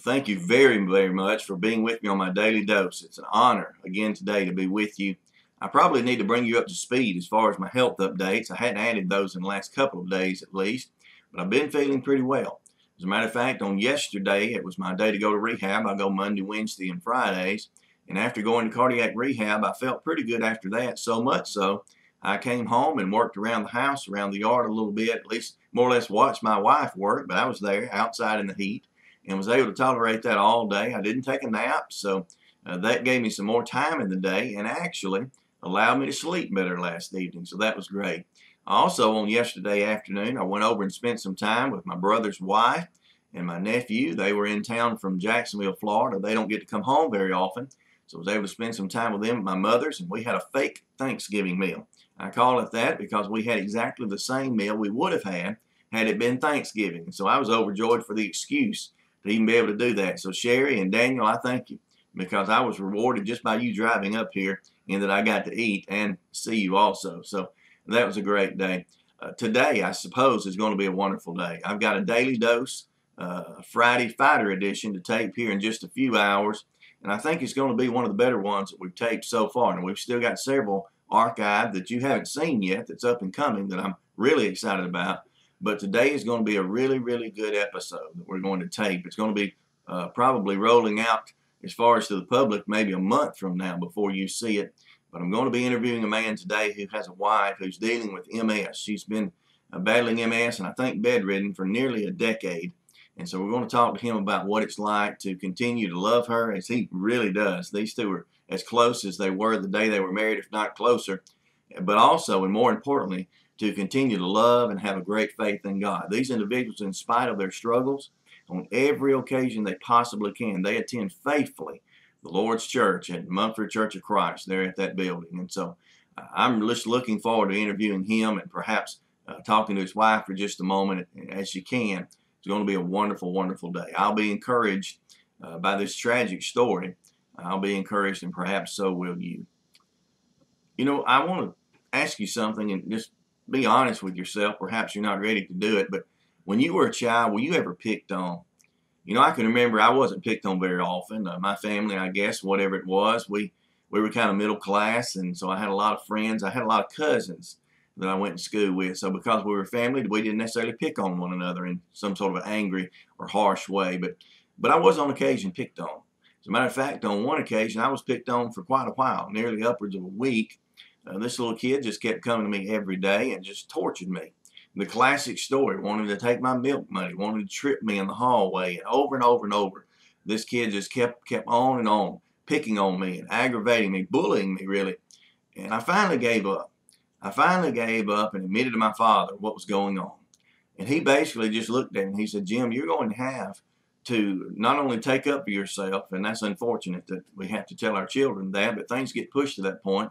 Thank you very, very much for being with me on my daily dose. It's an honor again today to be with you. I probably need to bring you up to speed as far as my health updates. I hadn't added those in the last couple of days at least, but I've been feeling pretty well. As a matter of fact, on yesterday, it was my day to go to rehab. I go Monday, Wednesday, and Fridays. And after going to cardiac rehab, I felt pretty good after that, so much so I came home and worked around the house, around the yard a little bit, at least more or less watched my wife work, but I was there outside in the heat and was able to tolerate that all day. I didn't take a nap, so that gave me some more time in the day and actually allowed me to sleep better last evening, so that was great. Also, on yesterday afternoon, I went over and spent some time with my brother's wife and my nephew. They were in town from Jacksonville, Florida. They don't get to come home very often, so I was able to spend some time with them at my mother's, and we had a fake Thanksgiving meal. I call it that because we had exactly the same meal we would have had it been Thanksgiving. So I was overjoyed for the excuse to even be able to do that. So Sherry and Daniel, I thank you because I was rewarded just by you driving up here and that I got to eat and see you also. So that was a great day. Today, I suppose, is going to be a wonderful day. I've got a daily dose, Friday Fighter edition to tape here in just a few hours. And I think it's going to be one of the better ones that we've taped so far. And we've still got several archived that you haven't seen yet that's up and coming that I'm really excited about. But today is going to be a really, really good episode that we're going to tape. It's going to be probably rolling out as far as to the public maybe a month from now before you see it. But I'm going to be interviewing a man today who has a wife who's dealing with MS. She's been battling MS and I think bedridden for nearly a decade. And so we're going to talk to him about what it's like to continue to love her as he really does. These two are as close as they were the day they were married, if not closer. But also, and more importantly, to continue to love and have a great faith in God. These individuals, in spite of their struggles, on every occasion they possibly can, they attend faithfully the Lord's church at Mumford Church of Christ there at that building. And so I'm just looking forward to interviewing him and perhaps talking to his wife for just a moment as you can. It's going to be a wonderful, wonderful day. I'll be encouraged by this tragic story. I'll be encouraged, and perhaps so will you. You know, I want to ask you something and just be honest with yourself. Perhaps you're not ready to do it, but when you were a child, were you ever picked on? You know, I can remember I wasn't picked on very often. My family, I guess, whatever it was, we were kind of middle class, and so I had a lot of friends. I had a lot of cousins that I went to school with. So because we were family, we didn't necessarily pick on one another in some sort of an angry or harsh way. But I was on occasion picked on. As a matter of fact, on one occasion, I was picked on for quite a while, nearly upwards of a week. This little kid just kept coming to me every day and just tortured me. The classic story, wanted to take my milk money, wanted to trip me in the hallway, and over and over and over. This kid just kept on and on, picking on me and aggravating me, bullying me really. And I finally gave up. I finally gave up and admitted to my father what was going on. And he basically just looked at me and he said, Jim, you're going to have to not only take up for yourself, and that's unfortunate that we have to tell our children that, but things get pushed to that point.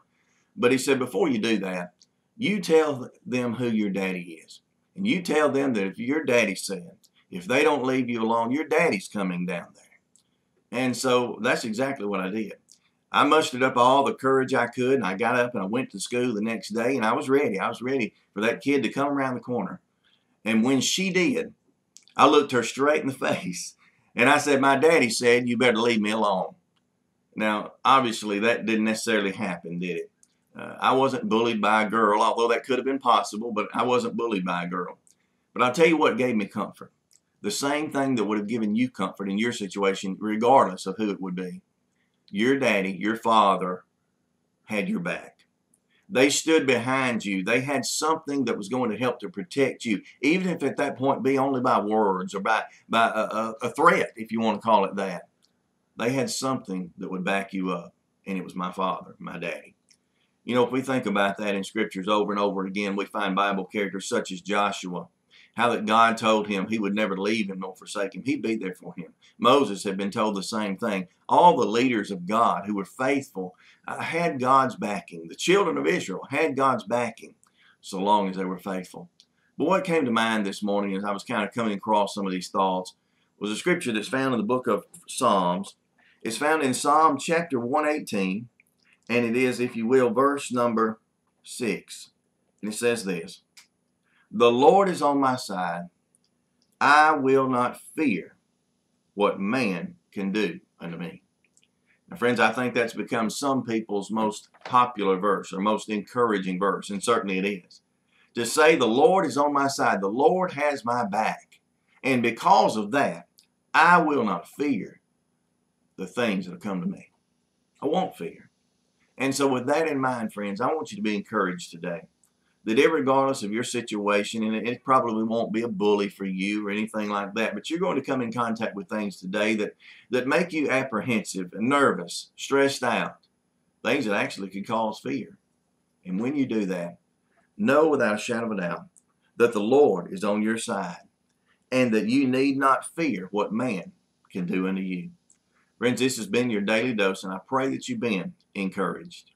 But he said, before you do that, you tell them who your daddy is. And you tell them that if your daddy said, if they don't leave you alone, your daddy's coming down there. And so that's exactly what I did. I mustered up all the courage I could, and I got up and I went to school the next day, and I was ready. I was ready for that kid to come around the corner. And when she did, I looked her straight in the face, and I said, my daddy said, you better leave me alone. Now, obviously, that didn't necessarily happen, did it? I wasn't bullied by a girl, although that could have been possible, but I wasn't bullied by a girl. But I'll tell you what gave me comfort. The same thing that would have given you comfort in your situation, regardless of who it would be. Your daddy, your father, had your back. They stood behind you. They had something that was going to help to protect you, even if at that point be only by words or by a threat, if you want to call it that. They had something that would back you up, and it was my father, my daddy. You know, if we think about that in scriptures over and over again, we find Bible characters such as Joshua, how that God told him he would never leave him nor forsake him. He'd be there for him. Moses had been told the same thing. All the leaders of God who were faithful had God's backing. The children of Israel had God's backing so long as they were faithful. But what came to mind this morning as I was kind of coming across some of these thoughts was a scripture that's found in the book of Psalms. It's found in Psalm chapter 118. And it is, if you will, verse number 6. And it says this, the Lord is on my side. I will not fear. what man can do unto me. Now, friends, I think that's become some people's most popular verse or most encouraging verse, and certainly it is. To say the Lord is on my side, the Lord has my back. And because of that, I will not fear the things that will come to me. I won't fear. And so with that in mind, friends, I want you to be encouraged today that regardless of your situation, and it probably won't be a bully for you or anything like that, but you're going to come in contact with things today that make you apprehensive and nervous, stressed out, things that actually could cause fear. And when you do that, know without a shadow of a doubt that the Lord is on your side and that you need not fear what man can do unto you. Friends, this has been your daily dose, and I pray that you've been encouraged.